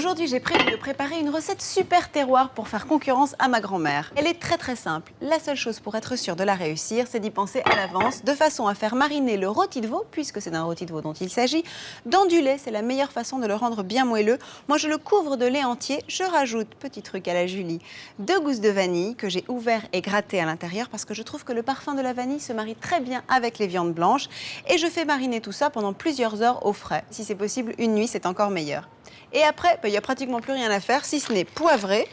Aujourd'hui, j'ai prévu de préparer une recette super terroir pour faire concurrence à ma grand-mère. Elle est très simple. La seule chose pour être sûr de la réussir, c'est d'y penser à l'avance, de façon à faire mariner le rôti de veau, puisque c'est d'un rôti de veau dont il s'agit, dans du lait. C'est la meilleure façon de le rendre bien moelleux. Moi, je le couvre de lait entier. Je rajoute, petit truc à la Julie, 2 gousses de vanille que j'ai ouvert et gratté à l'intérieur parce que je trouve que le parfum de la vanille se marie très bien avec les viandes blanches. Et je fais mariner tout ça pendant plusieurs heures au frais. Si c'est possible, une nuit, c'est encore meilleur. Et après, il n'y a pratiquement plus rien à faire, si ce n'est poivrer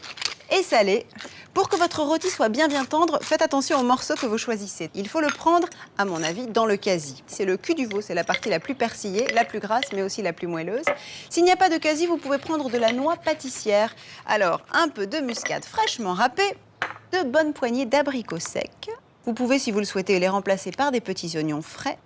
et saler. Pour que votre rôti soit bien tendre, faites attention aux morceaux que vous choisissez. Il faut le prendre, à mon avis, dans le quasi. C'est le cul du veau, c'est la partie la plus persillée, la plus grasse, mais aussi la plus moelleuse. S'il n'y a pas de quasi, vous pouvez prendre de la noix pâtissière. Alors, un peu de muscade fraîchement râpée, de bonnes poignées d'abricots secs. Vous pouvez, si vous le souhaitez, les remplacer par des petits oignons frais.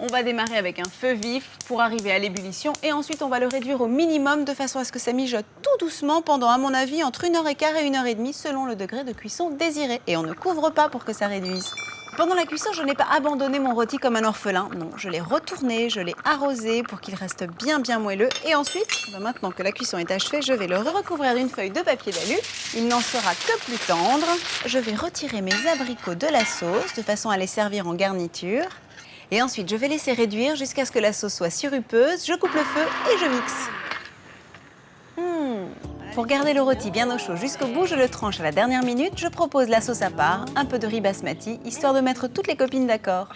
On va démarrer avec un feu vif pour arriver à l'ébullition et ensuite on va le réduire au minimum de façon à ce que ça mijote tout doucement pendant, à mon avis, entre 1h15 et 1h30 selon le degré de cuisson désiré. Et on ne couvre pas pour que ça réduise. Pendant la cuisson, je n'ai pas abandonné mon rôti comme un orphelin. Non, je l'ai retourné, je l'ai arrosé pour qu'il reste bien moelleux. Et ensuite, maintenant que la cuisson est achevée, je vais le recouvrir d'une feuille de papier d'alu. Il n'en sera que plus tendre. Je vais retirer mes abricots de la sauce de façon à les servir en garniture. Et ensuite, je vais laisser réduire jusqu'à ce que la sauce soit sirupeuse. Je coupe le feu et je mixe. Pour garder le rôti bien au chaud jusqu'au bout, je le tranche à la dernière minute. Je propose la sauce à part, un peu de riz basmati, histoire de mettre toutes les copines d'accord.